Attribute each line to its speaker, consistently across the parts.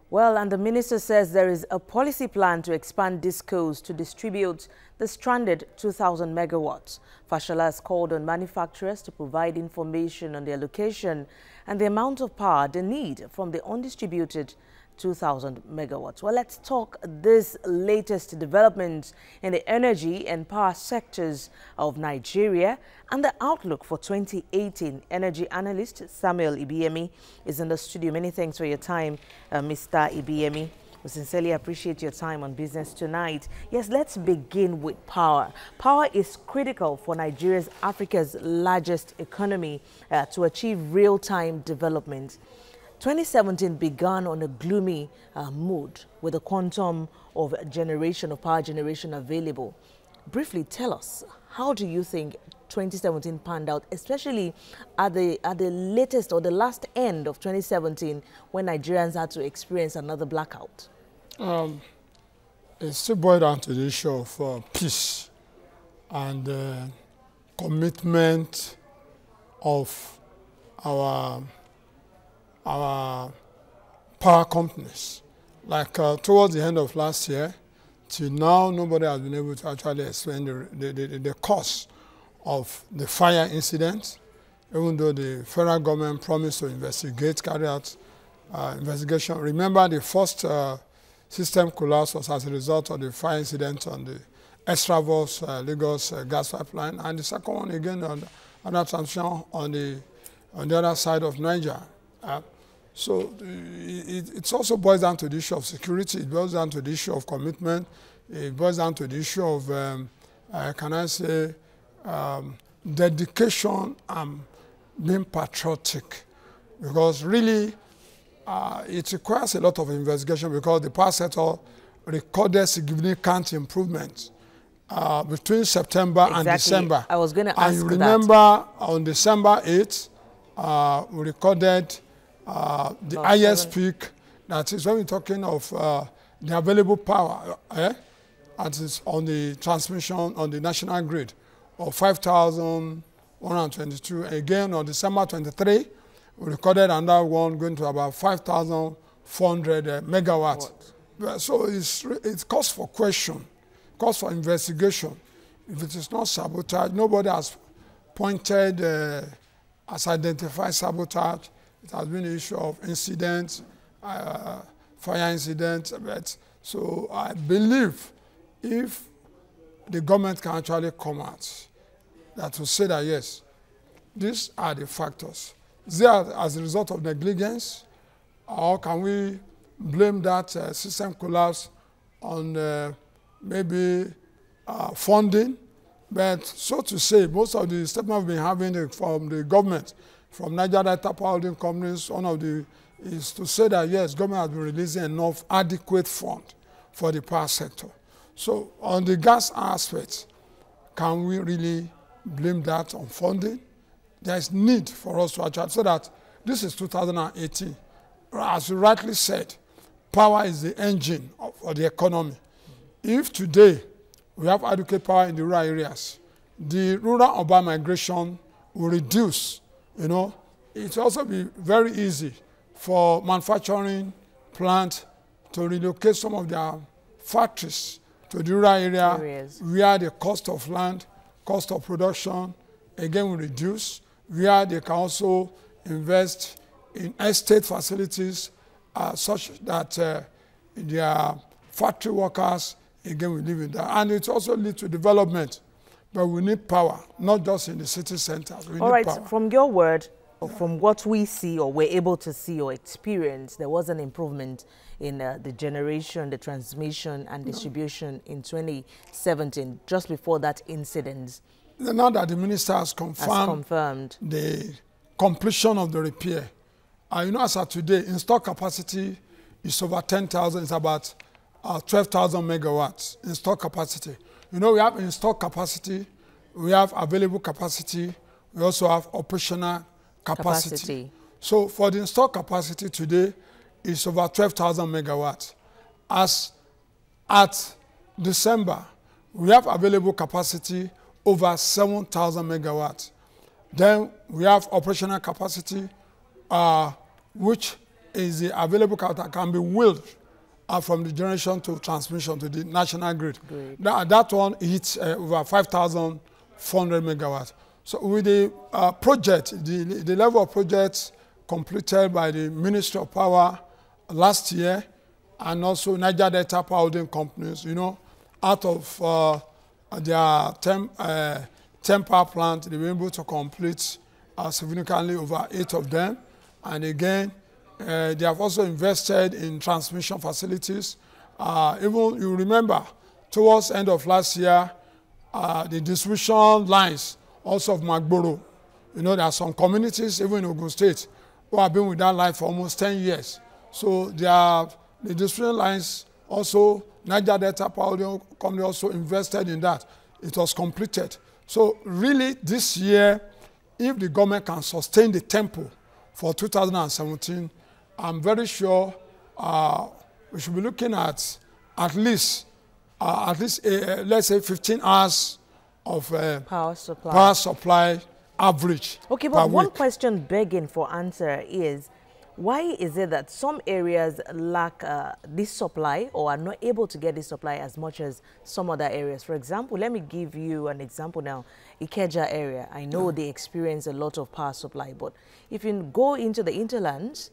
Speaker 1: Well, and the minister says there is a policy plan to expand discos to distribute the stranded 2,000 megawatts. Fashola has called on manufacturers to provide information on their location and the amount of power they need from the undistributed 2,000 megawatts. Well, let's talk this latest development in the energy and power sectors of Nigeria and the outlook for 2018. Energy analyst Samuel Ibiyemi is in the studio. Many thanks for your time, Mr. Ibiyemi. We sincerely appreciate your time on business tonight. Yes, let's begin with power. Power is critical for Nigeria's Africa's largest economy to achieve real-time development. 2017 began on a gloomy mood with a quantum of power generation available. Briefly, tell us, how do you think 2017 panned out, especially at the latest or the last end of 2017 when Nigerians had to experience another blackout?
Speaker 2: It still boils down to the issue of peace and commitment of our power companies. Like towards the end of last year, till now, nobody has been able to actually explain the cause of the fire incident, even though the federal government promised to investigate, carry out investigation. Remember, the first system collapse was as a result of the fire incident on the Extravos Lagos gas pipeline, and the second one again on another transmission on the other side of Niger. So it also boils down to the issue of security. It boils down to the issue of commitment. It boils down to the issue of, can I say, dedication and being patriotic. Because really, it requires a lot of investigation because the power sector recorded significant improvements between September and December.
Speaker 1: I was going to ask
Speaker 2: that. And you remember on December 8th, we recorded the highest peak, that is when we're talking of the available power, that is on the transmission on the national grid of 5,122. Again, on December 23, we recorded another one going to about 5,400 megawatts. So it calls for question, calls for investigation. If it is not sabotage, nobody has pointed, has identified sabotage. It has been an issue of incidents, fire incidents. So I believe if the government can actually come out, that will say that yes, these are the factors. They are as a result of negligence, or can we blame that system collapse on maybe funding? But so to say, most of the statements we've been having from the government, from Niger Delta Power Holding Companies, one of the is to say that yes, government has been releasing enough adequate fund for the power sector. So on the gas aspect, can we really blame that on funding? There is need for us to actually, so that this is 2018. As you rightly said, power is the engine for the economy. If today we have adequate power in the rural areas, the rural-urban migration will reduce. You know, it will also be very easy for manufacturing plants to relocate some of their factories to the rural areas where the cost of land, cost of production, again will reduce, where they can also invest in estate facilities such that their factory workers, again, will live in that. And it also leads to development. But we need power, not just in the city centers. We need power.
Speaker 1: From your word, from what we see or we're able to see or experience, there was an improvement in the generation, the transmission and distribution in 2017, just before that incident.
Speaker 2: Now that the minister has confirmed the completion of the repair, you know, as of today, installed capacity is over 10,000, it's about 12,000 megawatts installed capacity. You know, we have installed capacity, we have available capacity, we also have operational capacity. So for the installed capacity today, it's over 12,000 megawatts. As at December, we have available capacity over 7,000 megawatts. Then we have operational capacity, which is the available capital that can be willed from the generation to transmission to the national grid. That one hits over 5,400 megawatts. So with the project, the level of projects completed by the Ministry of Power last year, and also Niger Delta Power Holding Companies, you know, out of their 10 power plants, they were able to complete significantly over 8 of them. And again, they have also invested in transmission facilities. Even, you remember, towards the end of last year, the distribution lines also of Magboro. You know, there are some communities, even in Ogun State, who have been with that line for almost 10 years. So the distribution lines also, Niger Delta Power Company also invested in that. It was completed. So really, this year, if the government can sustain the tempo for 2017, I'm very sure we should be looking at least let's say 15 hours of power supply average.
Speaker 1: Okay, but one question begging for answer is, why is it that some areas lack this supply or are not able to get this supply as much as some other areas? For example, let me give you an example now. Ikeja area, I know they experience a lot of power supply, but if you go into the interlands,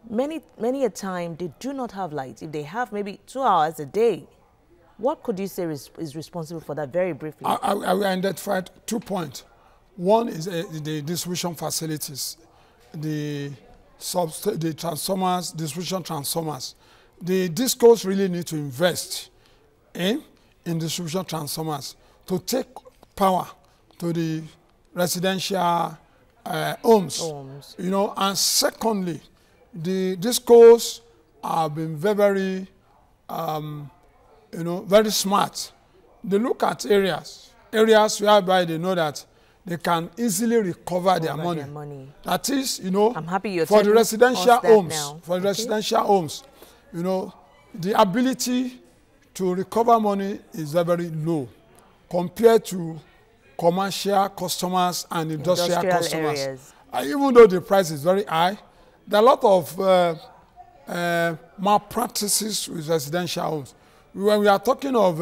Speaker 1: many a time they do not have lights. If they have maybe 2 hours a day, what could you say is responsible for that, very briefly?
Speaker 2: I identified 2 points. One is the distribution facilities, the transformers, distribution transformers. The DISCOs really need to invest in distribution transformers to take power to the residential homes. You know, and secondly, the DISCOs have been very, very smart. They look at areas whereby they know that they can easily recover their money. That is, you know,
Speaker 1: I'm happy you're
Speaker 2: for the residential homes,
Speaker 1: now.
Speaker 2: For the residential homes, you know, the ability to recover money is very low compared to commercial customers and industrial customers. Areas. Even though the price is very high, there are a lot of malpractices with residential homes. When we are talking of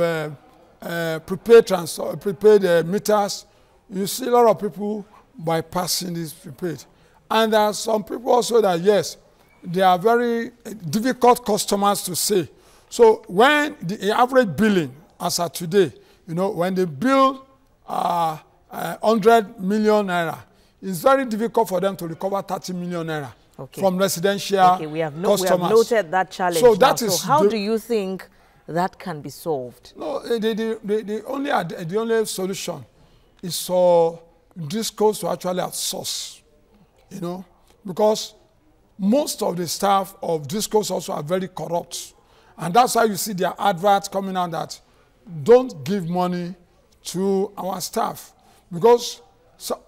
Speaker 2: prepaid meters, you see a lot of people bypassing this prepaid. And there are some people also that, yes, they are very difficult customers to say. So when the average billing, as of today, you know, when they bill 100 million naira, it's very difficult for them to recover 30 million naira from residential customers.
Speaker 1: We have noted that challenge. So, so how do you think that can be solved?
Speaker 2: No, the only solution is for DISCOs to actually outsource, you know, because most of the staff of DISCOs also are very corrupt. And that's why you see their adverts coming out that don't give money to our staff. Because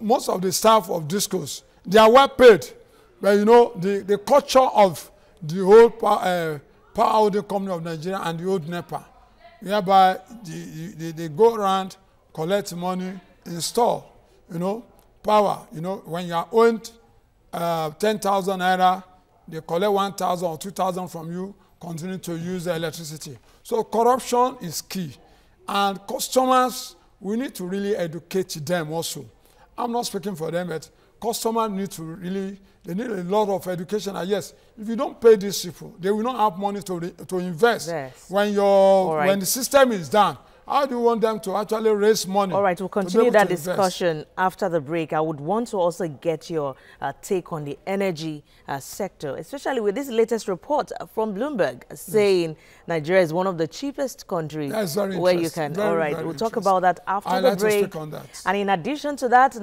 Speaker 2: most of the staff of DISCOs, they are well paid. But you know, the culture of the whole power holding company of Nigeria and the old NEPA, whereby they go around, collect money, install, you know, power. You know, when you are owned 10,000 naira, they collect 1,000 or 2,000 from you, continue to use the electricity. So corruption is key. And customers, we need to really educate them also. I'm not speaking for them, but customers need to really, they need a lot of education. And yes, if you don't pay these people, they will not have money to invest.
Speaker 1: Yes.
Speaker 2: When when the system is down, how do you want them to actually raise money?
Speaker 1: All right, we'll continue that discussion after the break. I would want to also get your take on the energy sector, especially with this latest report from Bloomberg saying Nigeria is one of the cheapest countries where you can. All right, we'll talk about that after the break.
Speaker 2: I'd like to speak on that.
Speaker 1: And in addition to that,